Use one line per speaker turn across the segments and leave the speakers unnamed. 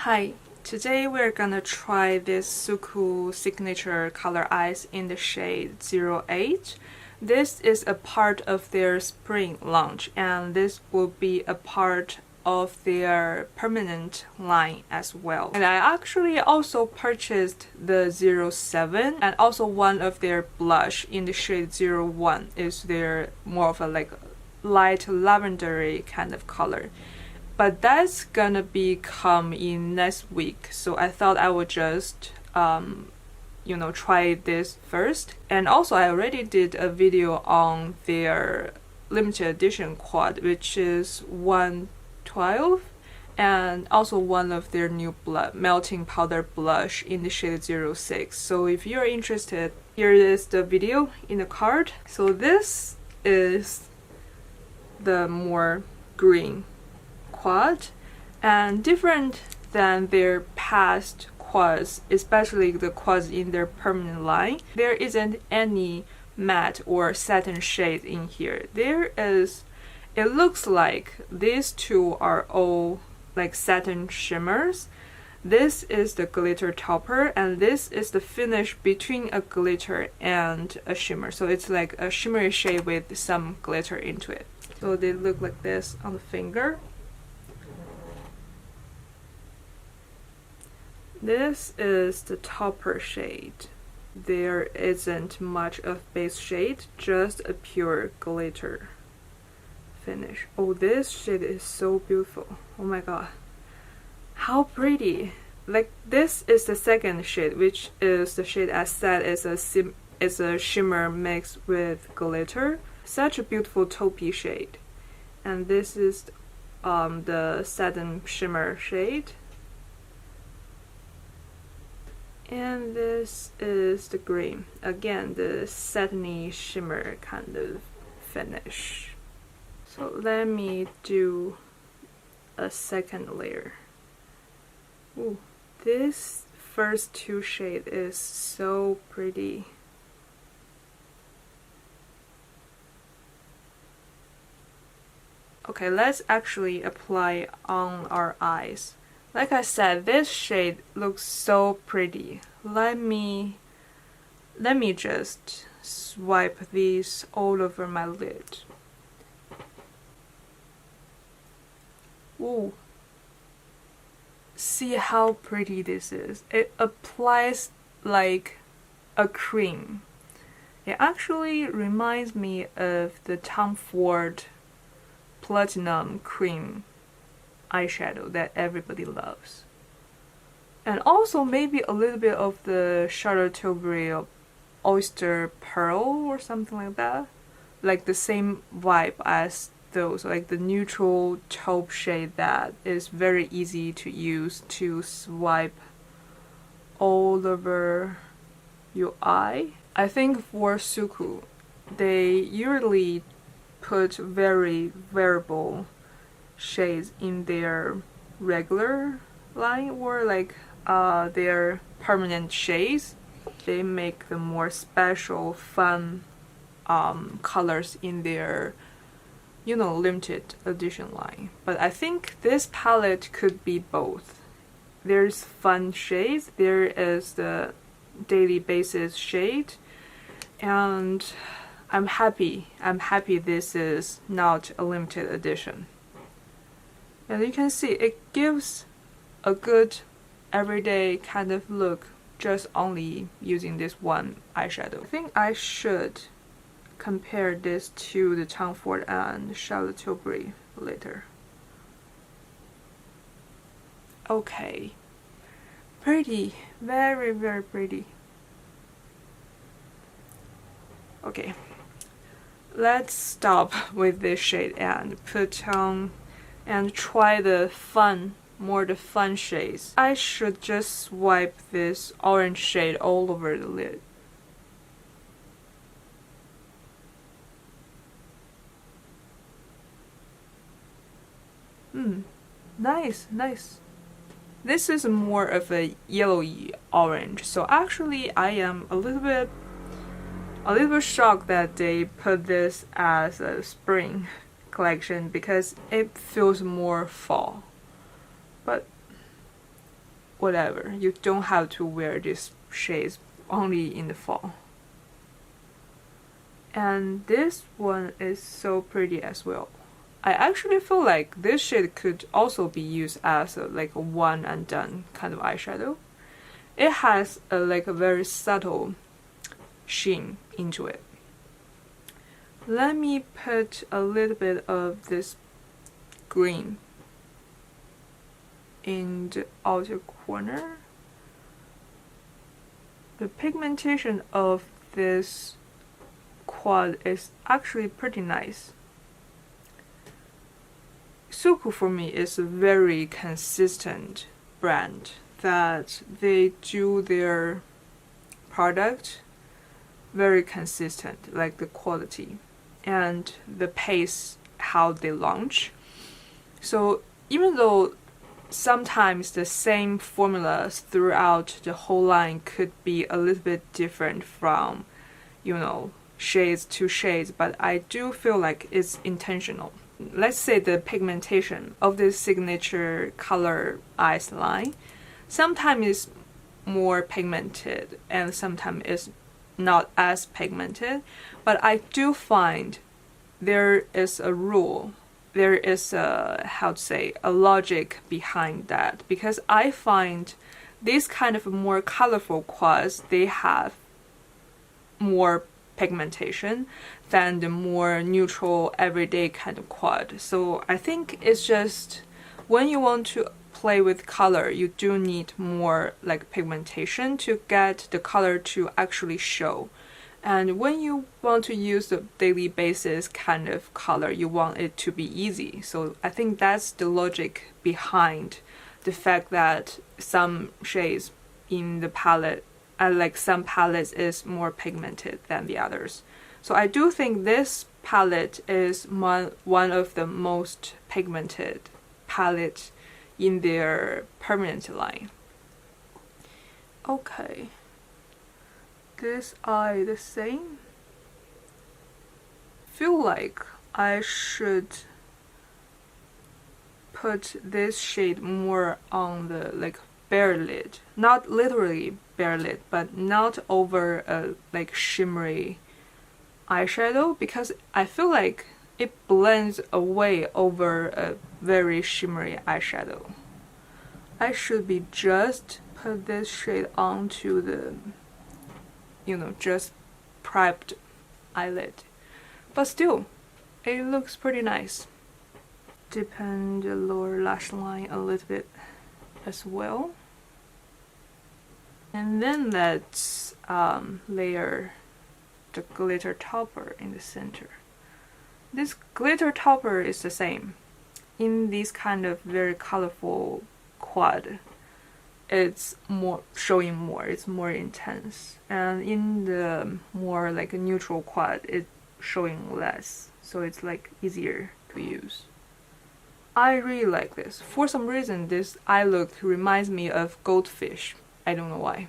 Hi, today we're gonna try this SUQQU signature color eyes in the shade 08. This is a part of their spring launch, and this will be a part of their permanent line as well. And I actually also purchased the 07 and also one of their blush in the shade 01 is their more of a like light lavendery kind of color. But that's gonna be come in next week, so I thought I would just try this first. And also I already did a video on their limited edition quad, which is 112, and also one of their new melting powder blush in the shade 06. So if you're interested, here is the video in the card. So this is the more green quad, and different than their past quads, especially the quads in their permanent line, there isn't any matte or satin shade in here. It looks like these two are all like satin shimmers. This is the glitter topper, and this is the finish between a glitter and a shimmer, so it's like a shimmery shade with some glitter into it. So they look like this on the finger. This is the topper shade. There isn't much of base shade, just a pure glitter finish. Oh, this shade is so beautiful. Oh my god. How pretty. Like, this is the second shade, which is the shade I said is a shimmer mixed with glitter. Such a beautiful taupey shade. And this is the satin shimmer shade. And this is the green. Again, the satiny shimmer kind of finish. So let me do a second layer. Ooh, this first two shade is so pretty. Okay, let's actually apply on our eyes. Like I said, this shade looks so pretty. Let me just swipe these all over my lid. Ooh. See how pretty this is. It applies like a cream. It actually reminds me of the Tom Ford Platinum Cream eyeshadow that everybody loves, and also maybe a little bit of the Charlotte Tilbury Oyster Pearl or something like that, like the same vibe as those, like the neutral taupe shade that is very easy to use to swipe all over your eye. I think for SUQQU, they usually put very variable shades in their regular line or like their permanent shades. They make the more special fun colors in their limited edition line. But I think this palette could be both. There's fun shades, there is the daily basis shade, and I'm happy this is not a limited edition. And you can see it gives a good everyday kind of look just only using this one eyeshadow. I think I should compare this to the Tom Ford and Charlotte Tilbury later. Okay. Pretty. Very, very pretty. Okay. Let's stop with this shade and put on and try the fun shades. I should just swipe this orange shade all over the lid. Nice. This is more of a yellowy orange, so actually I am a little bit shocked that they put this as a spring collection because it feels more fall. But whatever. You don't have to wear these shades only in the fall. And this one is so pretty as well. I actually feel like this shade could also be used as like a one and done kind of eyeshadow. It has a very subtle sheen into it. Let me put a little bit of this green in the outer corner. The pigmentation of this quad is actually pretty nice. SUQQU for me is a very consistent brand that they do their product very consistent, like the quality and the pace how they launch. So even though sometimes the same formulas throughout the whole line could be a little bit different from, you know, shades to shades, but I do feel like it's intentional. Let's say the pigmentation of this signature color eyes line sometimes is more pigmented and sometimes is not as pigmented, but I do find there is a rule, there is a logic behind that, because I find these kind of more colorful quads, they have more pigmentation than the more neutral everyday kind of quad. So I think it's just when you want to play with color, you do need more like pigmentation to get the color to actually show. And when you want to use the daily basis kind of color, you want it to be easy. So I think that's the logic behind the fact that some shades in the palette, like some palettes, is more pigmented than the others. So I do think this palette is one of the most pigmented palettes in their permanent line. Okay, this eye the same. Feel like I should put this shade more on the bare lid, not literally bare lid, but not over a shimmery eyeshadow, because I feel like it blends away over a very shimmery eyeshadow. I should be just put this shade onto the, just prepped eyelid. But still, it looks pretty nice. Deepen the lower lash line a little bit as well. And then let's layer the glitter topper in the center. This glitter topper is the same. In this kind of very colorful quad, it's showing more, it's more intense. And in the more like a neutral quad, it's showing less. So it's easier to use. I really like this. For some reason, this eye look reminds me of goldfish. I don't know why.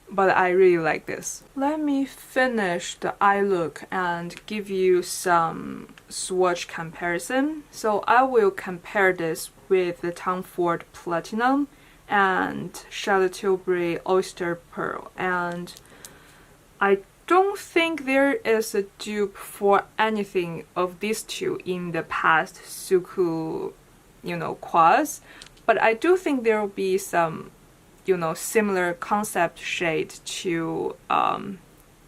But I really like this. Let me finish the eye look and give you some swatch comparison. So I will compare this with the Tom Ford Platinum and Charlotte Tilbury Oyster Pearl. And I don't think there is a dupe for anything of these two in the past SUQQU, quads. But I do think there will be some similar concept shade to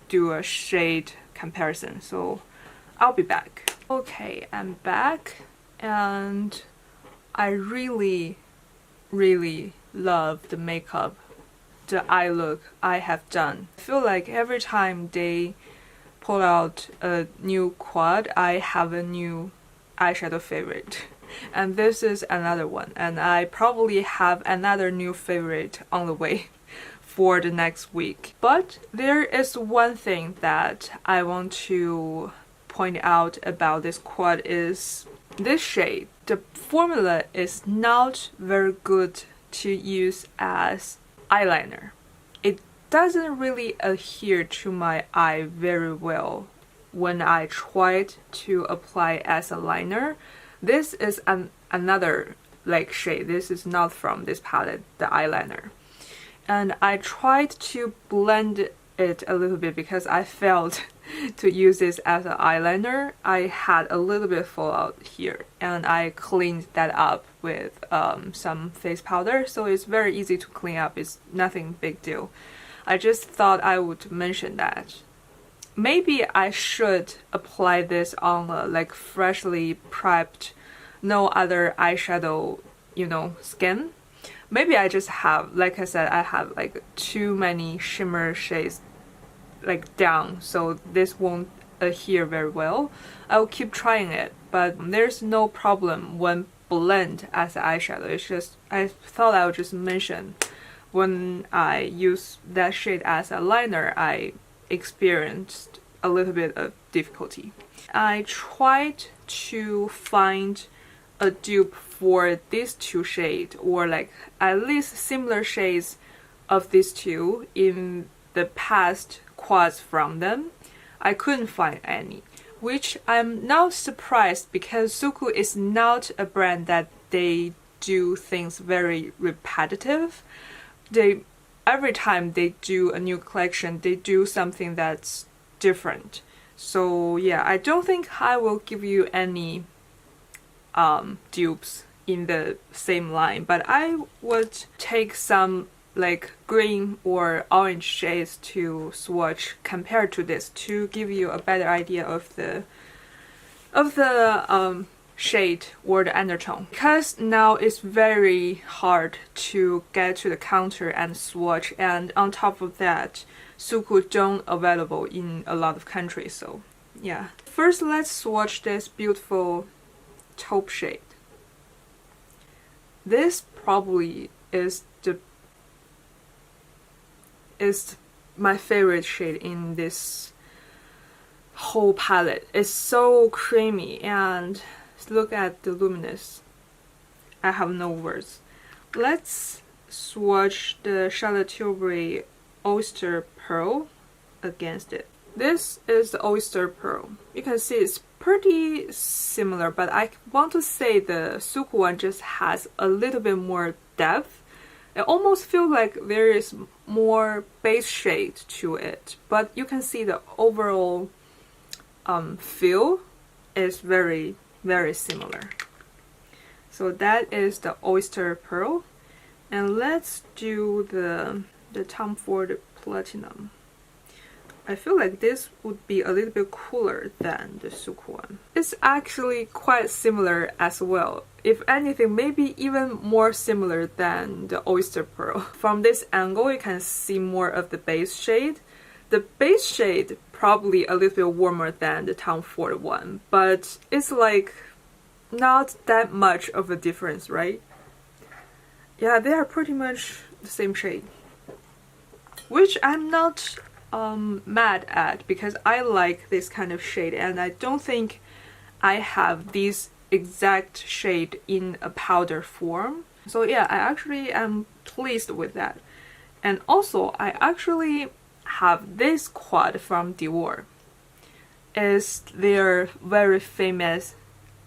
do a shade comparison. So I'll be back. Okay, I'm back, and I really love the makeup, the eye look I have done. I feel like every time they pull out a new quad, I have a new eyeshadow favorite. And this is another one, and I probably have another new favorite on the way for the next week. But there is one thing that I want to point out about this quad is this shade. The formula is not very good to use as eyeliner. It doesn't really adhere to my eye very well when I tried to apply as a liner. This is another like shade. This is not from this palette, the eyeliner. And I tried to blend it a little bit because I failed to use this as an eyeliner. I had a little bit fallout here, and I cleaned that up with some face powder, so it's very easy to clean up. It's nothing big deal. I just thought I would mention that. Maybe I should apply this on a like freshly prepped, no other eyeshadow, you know, skin. Maybe I just have, like I said, I have like too many shimmer shades like down, so this won't adhere very well. I'll keep trying it, but there's no problem when blend as an eyeshadow. It's just, I thought I would just mention when I use that shade as a liner, I experienced a little bit of difficulty. I tried to find a dupe for these two shades, or like at least similar shades of these two in the past quads from them. I couldn't find any, which I'm now surprised because SUQQU is not a brand that they do things very repetitive. Every time they do a new collection, they do something that's different. So yeah, I don't think I will give you any dupes in the same line, but I would take some like green or orange shades to swatch compared to this to give you a better idea of the shade or the undertone, because now it's very hard to get to the counter and swatch, and on top of that, SUQQU don't available in a lot of countries. So yeah, first let's swatch this beautiful taupe shade. This probably is my favorite shade in this whole palette. It's so creamy, and look at the luminous. I have no words. Let's swatch the Charlotte Tilbury Oyster Pearl against it. This is the Oyster Pearl. You can see it's pretty similar, but I want to say the SUQQU one just has a little bit more depth. It almost feels like there is more base shade to it, but you can see the overall feel is very, very similar. So that is the Oyster Pearl, and let's do the Tom Ford Platinum. I feel like this would be a little bit cooler than the SUQQU one. It's actually quite similar as well. If anything, maybe even more similar than the Oyster Pearl. From this angle, you can see more of the base shade. The base shade probably a little bit warmer than the Tom Ford one, but it's like not that much of a difference, right? Yeah, they are pretty much the same shade, which I'm not mad at, because I like this kind of shade, and I don't think I have this exact shade in a powder form. So yeah, I actually am pleased with that. And also, I actually have this quad from Dior. It's their very famous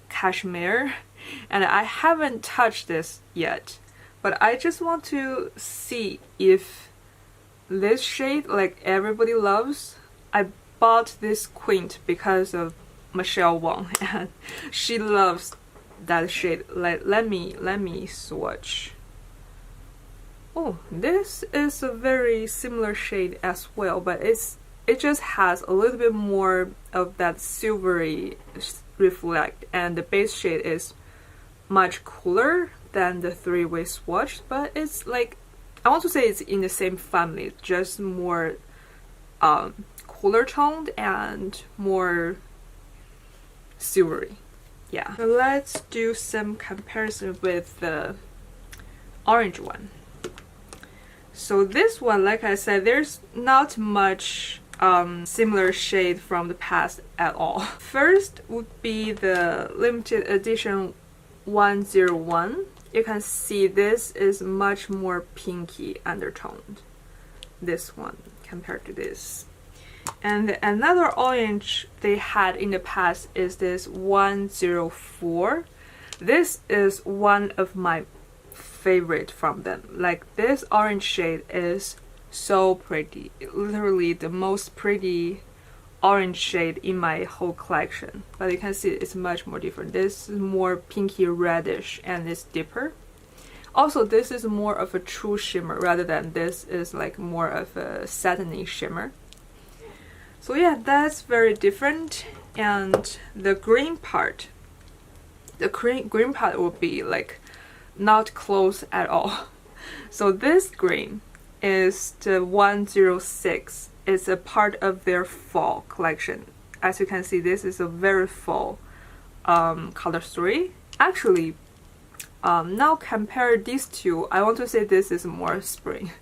cashmere, and I haven't touched this yet, but I just want to see if this shade, like everybody loves. I bought this quint because of Michelle Wong, and she loves that shade. Like, let me swatch. Oh, this is a very similar shade as well, but it just has a little bit more of that silvery reflect, and the base shade is much cooler than the three-way swatch, but it's like, I want to say it's in the same family, just more cooler toned and more silvery. Yeah. So let's do some comparison with the orange one. So this one, like I said, there's not much similar shade from the past at all. First would be the limited edition 101. You can see this is much more pinky undertoned, this one, compared to this. And another orange they had in the past is this 104. This is one of my favorite from them. Like, this orange shade is so pretty. Literally the most pretty orange shade in my whole collection. But you can see it's much more different. This is more pinky reddish and it's deeper. Also, this is more of a true shimmer rather than this is like more of a satiny shimmer. So yeah, that's very different. And the green part, green part will be like not close at all. So this green is the 106. It's a part of their fall collection. As you can see, this is a very fall color story. Actually, now compare these two, I want to say this is more spring,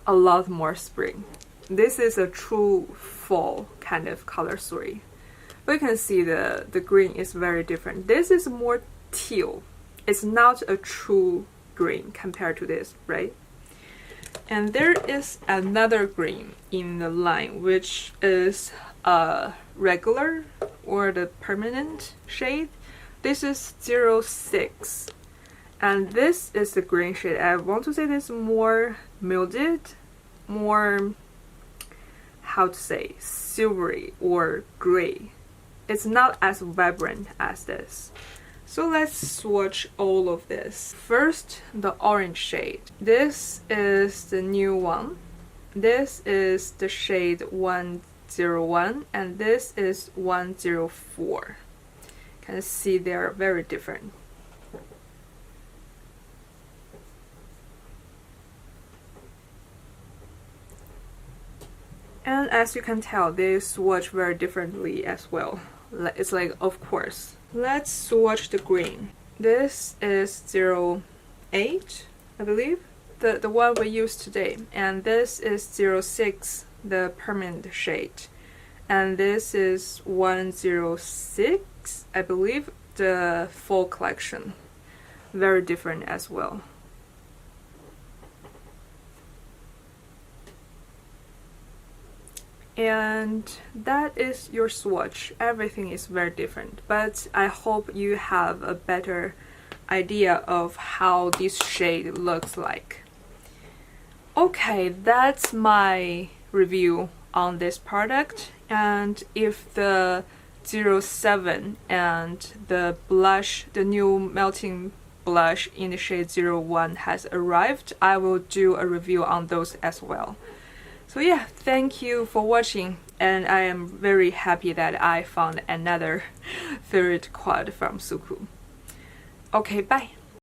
a lot more spring. This is a true fall kind of color story. But you can see the green is very different. This is more teal. It's not a true green compared to this, right? And there is another green in the line, which is a regular or the permanent shade. This is 06. And this is the green shade. I want to say this is more muted, more, how to say, silvery or gray. It's not as vibrant as this. So let's swatch all of this. First, the orange shade. This is the new one. This is the shade 101 and this is 104. You can see they're very different. And as you can tell, they swatch very differently as well. It's like, of course. Let's swatch the green. This is 08, I believe, the one we used today. And this is 06, the permanent shade. And this is 106, I believe, the fall collection. Very different as well. And that is your swatch. Everything is very different, but I hope you have a better idea of how this shade looks like. Okay, that's my review on this product. And if the 07 and the blush, the new melting blush in the shade 01 has arrived, I will do a review on those as well. So yeah, thank you for watching, and I am very happy that I found another favorite quad from SUQQU. Okay, bye!